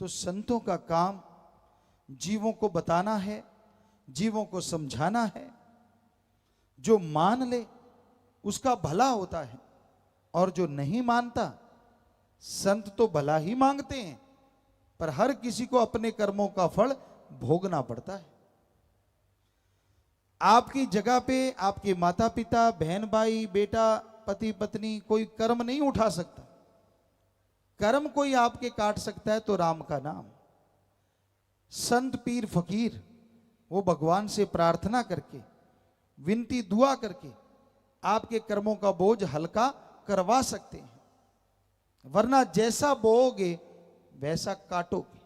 तो संतों का काम जीवों को बताना है, जीवों को समझाना है। जो मान ले उसका भला होता है, और जो नहीं मानता, संत तो भला ही मांगते हैं पर हर किसी को अपने कर्मों का फल भोगना पड़ता है। आपकी जगह पे आपके माता पिता, बहन भाई, बेटा, पति पत्नी कोई कर्म नहीं उठा सकता। कर्म कोई आपके काट सकता है तो राम का नाम। संत पीर फकीर वो भगवान से प्रार्थना करके, विनती दुआ करके आपके कर्मों का बोझ हल्का करवा सकते हैं, वरना जैसा बोओगे वैसा काटोगे।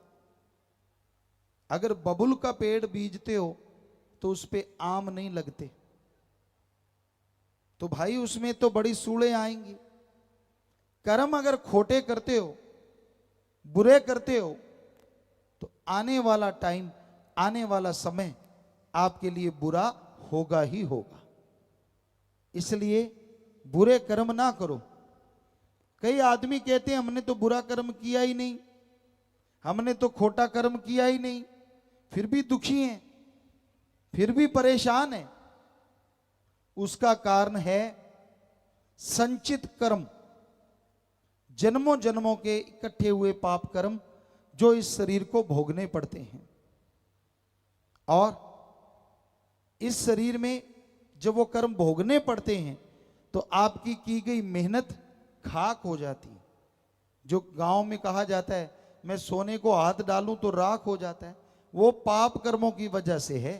अगर बबुल का पेड़ बीजते हो तो उस पे आम नहीं लगते, तो भाई उसमें तो बड़ी सूड़े आएंगी। कर्म अगर खोटे करते हो, बुरे करते हो, तो आने वाला टाइम, आने वाला समय आपके लिए बुरा होगा ही होगा। इसलिए बुरे कर्म ना करो। कई आदमी कहते हैं हमने तो बुरा कर्म किया ही नहीं, हमने तो खोटा कर्म किया ही नहीं, फिर भी दुखी हैं, फिर भी परेशान हैं। उसका कारण है संचित कर्म, जन्मों जन्मों के इकट्ठे हुए पाप कर्म जो इस शरीर को भोगने पड़ते हैं। और इस शरीर में जब वो कर्म भोगने पड़ते हैं तो आपकी की गई मेहनत खाक हो जाती है। जो गांव में कहा जाता है मैं सोने को हाथ डालूं तो राख हो जाता है, वो पाप कर्मों की वजह से है।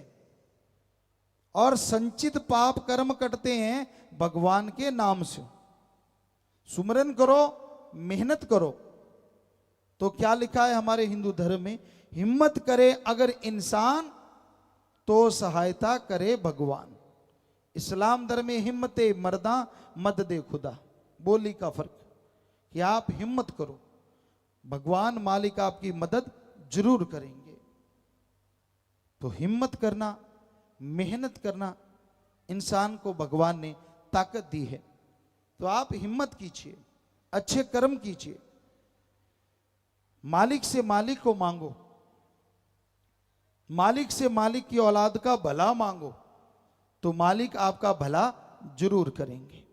और संचित पाप कर्म कटते हैं भगवान के नाम से। सुमरन करो, मेहनत करो। तो क्या लिखा है हमारे हिंदू धर्म में, हिम्मत करे अगर इंसान तो सहायता करे भगवान। इस्लाम धर्म में हिम्मते मर्दा मददे खुदा, बोली का फर्क कि आप हिम्मत करो, भगवान मालिक आपकी मदद जरूर करेंगे। तो हिम्मत करना, मेहनत करना, इंसान को भगवान ने ताकत दी है। तो आप हिम्मत कीजिए, अच्छे कर्म कीजिए, मालिक से मालिक को मांगो, मालिक से मालिक की औलाद का भला मांगो, तो मालिक आपका भला जरूर करेंगे।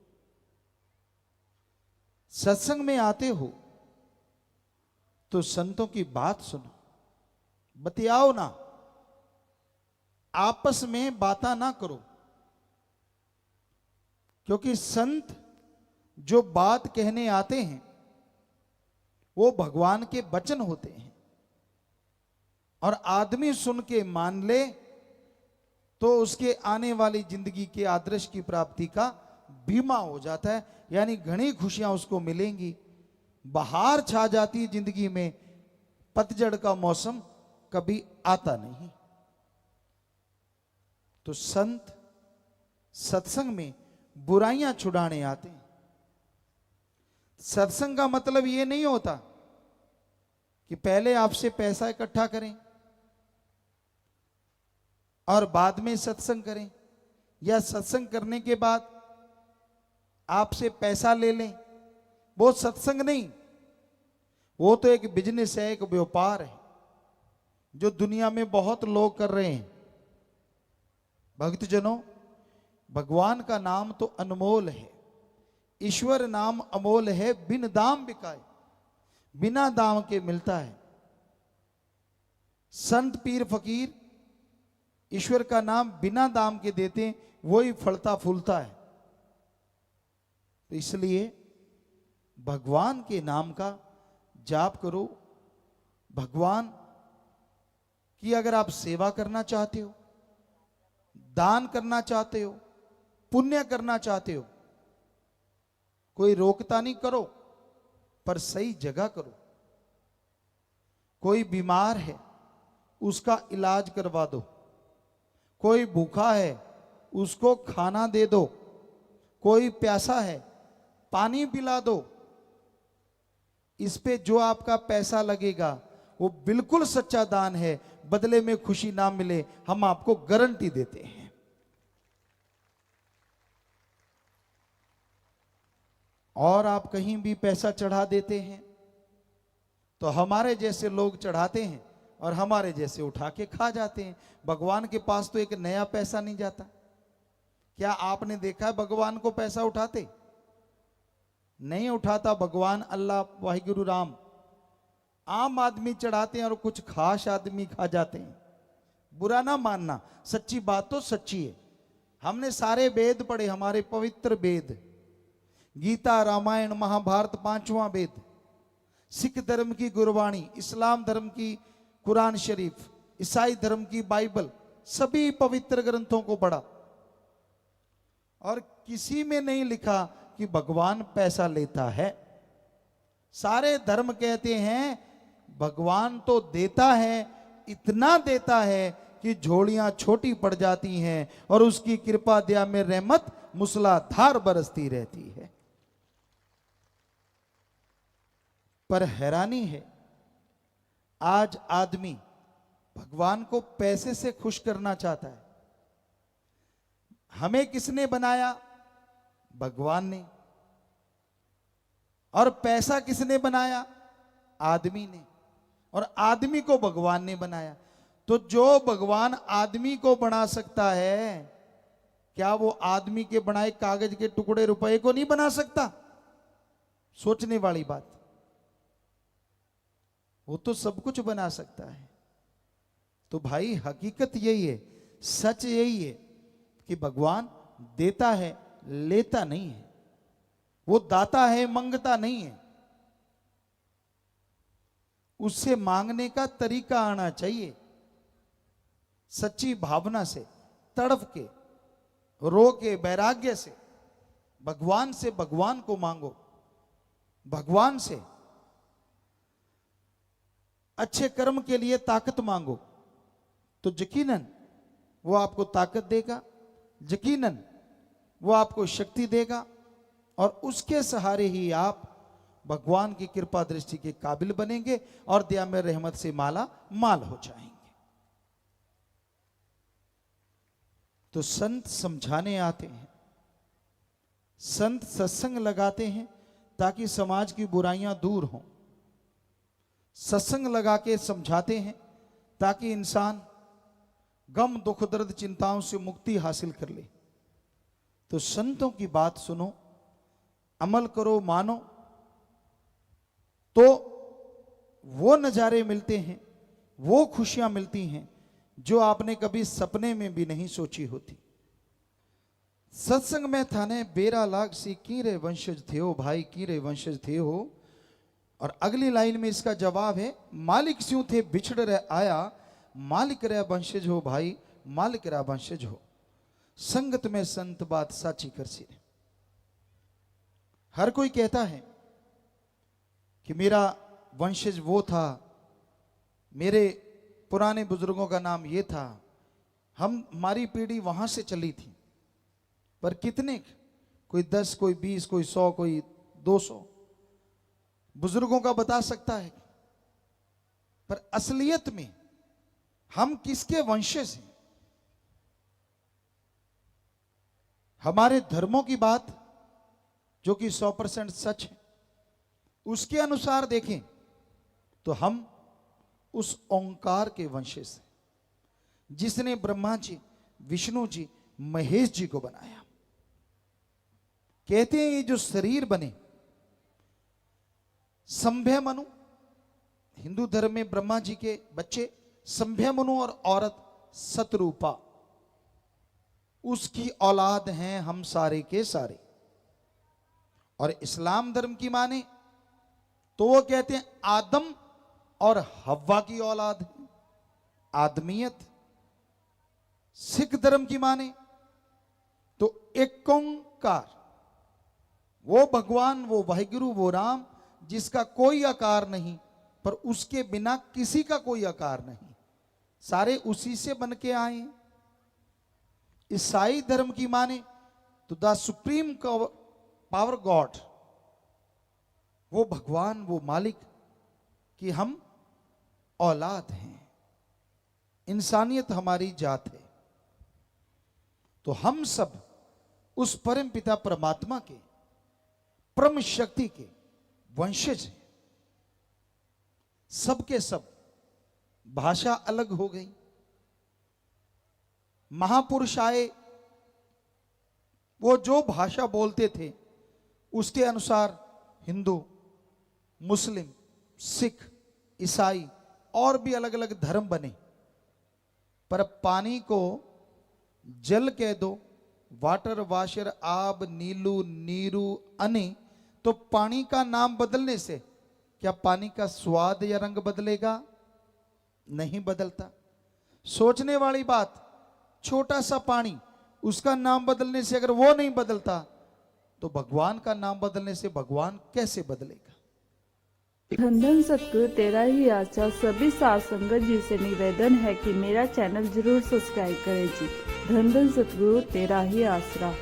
सत्संग में आते हो तो संतों की बात सुनो, बतियाओ ना, आपस में बातें ना करो। क्योंकि संत जो बात कहने आते हैं वो भगवान के वचन होते हैं, और आदमी सुन के मान ले तो उसके आने वाली जिंदगी के आदर्श की प्राप्ति का बीमा हो जाता है, यानी घनी खुशियां उसको मिलेंगी। बहार छा जाती है जिंदगी में, पतझड़ का मौसम कभी आता नहीं। तो संत सत्संग में बुराइयां छुड़ाने आते हैं। सत्संग का मतलब यह नहीं होता कि पहले आपसे पैसा इकट्ठा करें और बाद में सत्संग करें, या सत्संग करने के बाद आपसे पैसा ले लें। वो सत्संग नहीं, वो तो एक बिजनेस है, एक व्यापार है जो दुनिया में बहुत लोग कर रहे हैं। भक्तजनों, भगवान का नाम तो अनमोल है, ईश्वर नाम अमोल है, बिन दाम बिकाए, बिना दाम के मिलता है। संत पीर फकीर ईश्वर का नाम बिना दाम के देते हैं, वही फलता फूलता है। तो इसलिए भगवान के नाम का जाप करो। भगवान की अगर आप सेवा करना चाहते हो, दान करना चाहते हो, पुण्य करना चाहते हो, कोई रोकता नहीं, करो, पर सही जगह करो। कोई बीमार है उसका इलाज करवा दो, कोई भूखा है उसको खाना दे दो, कोई प्यासा है पानी पिला दो। इस पे जो आपका पैसा लगेगा वो बिल्कुल सच्चा दान है, बदले में खुशी ना मिले हम आपको गारंटी देते हैं। और आप कहीं भी पैसा चढ़ा देते हैं तो हमारे जैसे लोग चढ़ाते हैं और हमारे जैसे उठा के खा जाते हैं। भगवान के पास तो एक नया पैसा नहीं जाता। क्या आपने देखा है भगवान को पैसा उठाते? नहीं उठाता भगवान। अल्लाह, वाहिगुरु राम। आम आदमी चढ़ाते हैं और कुछ खास आदमी खा जाते हैं। बुरा ना मानना, सच्ची बात तो सच्ची है। हमने सारे वेद पढ़े, हमारे पवित्र वेद, गीता, रामायण, महाभारत, पांचवा वेद, सिख धर्म की गुरबाणी, इस्लाम धर्म की कुरान शरीफ, ईसाई धर्म की बाइबल, सभी पवित्र ग्रंथों को पढ़ा और किसी में नहीं लिखा कि भगवान पैसा लेता है। सारे धर्म कहते हैं भगवान तो देता है, इतना देता है कि झोलियां छोटी पड़ जाती हैं और उसकी कृपा दया में रहमत मूसलाधार बरसती रहती है। पर हैरानी है, आज आदमी भगवान को पैसे से खुश करना चाहता है। हमें किसने बनाया? भगवान ने। और पैसा किसने बनाया? आदमी ने। और आदमी को भगवान ने बनाया। तो जो भगवान आदमी को बना सकता है, क्या वो आदमी के बनाए कागज के टुकड़े रुपए को नहीं बना सकता? सोचने वाली बात। वो तो सब कुछ बना सकता है। तो भाई हकीकत यही है, सच यही है कि भगवान देता है, लेता नहीं है। वो दाता है, मंगता नहीं है। उससे मांगने का तरीका आना चाहिए, सच्ची भावना से, तड़प के, रो के, वैराग्य से। भगवान से भगवान को मांगो, भगवान से अच्छे कर्म के लिए ताकत मांगो, तो यकीनन वो आपको ताकत देगा, यकीनन वो आपको शक्ति देगा और उसके सहारे ही आप भगवान की कृपा दृष्टि के काबिल बनेंगे और दया में रहमत से माला माल हो जाएंगे। तो संत समझाने आते हैं, संत सत्संग लगाते हैं ताकि समाज की बुराइयां दूर हों। सत्संग लगा के समझाते हैं ताकि इंसान गम, दुख, दर्द, चिंताओं से मुक्ति हासिल कर ले। तो संतों की बात सुनो, अमल करो, मानो, तो वो नजारे मिलते हैं, वो खुशियां मिलती हैं जो आपने कभी सपने में भी नहीं सोची होती। सत्संग में थाने बेरा लाग सी कीरे वंशज थे हो भाई, कीरे वंशज थे हो। और अगली लाइन में इसका जवाब है, मालिक स्यों थे बिछड़ रह आया, मालिक रह वंशज हो भाई, मालिक रह वंशज हो। संगत में संत बात साची कर सी। हर कोई कहता है कि मेरा वंशज वो था, मेरे पुराने बुजुर्गों का नाम ये था, हमारी पीढ़ी वहां से चली थी। पर कितने? कोई 10, कोई 20, कोई 100, कोई 200 बुजुर्गों का बता सकता है। पर असलियत में हम किसके वंशज हैं? हमारे धर्मों की बात जो कि 100% सच है, उसके अनुसार देखें तो हम उस ओंकार के वंशज हैं जिसने ब्रह्मा जी, विष्णु जी, महेश जी को बनाया। कहते हैं ये जो शरीर बने, संभ्य मनु, हिंदू धर्म में ब्रह्मा जी के बच्चे संभ्य मनु और औरत सतरूपा, उसकी औलाद हैं हम सारे के सारे। और इस्लाम धर्म की माने तो वो कहते हैं आदम और हव्वा की औलाद है, आदमियत। सिख धर्म की माने तो एक ओंकार, वो भगवान, वो वाहिगुरु, वो राम जिसका कोई आकार नहीं, पर उसके बिना किसी का कोई आकार नहीं, सारे उसी से बन के आए। ईसाई धर्म की माने तो द सुप्रीम पावर गॉड, वो भगवान, वो मालिक कि हम औलाद हैं, इंसानियत हमारी जात है। तो हम सब उस परम पिता परमात्मा के, परम शक्ति के वंशज हैं। सबके सब भाषा अलग हो गई। महापुरुष आए, वो जो भाषा बोलते थे उसके अनुसार हिंदू, मुस्लिम, सिख, ईसाई और भी अलग अलग धर्म बने। पर पानी को जल कह दो, वाटर, वाशर, आब, नीलू, नीरू, अनि, तो पानी का नाम बदलने से क्या पानी का स्वाद या रंग बदलेगा? नहीं बदलता। सोचने वाली बात, छोटा सा पानी, उसका नाम बदलने से अगर वो नहीं बदलता तो भगवान का नाम बदलने से भगवान कैसे बदलेगा? धन धन सतगुरु तेरा ही आशा। सभी साध संगत जी से निवेदन है कि मेरा चैनल जरूर सब्सक्राइब करें जी। धन धन सतगुरु तेरा ही आसरा।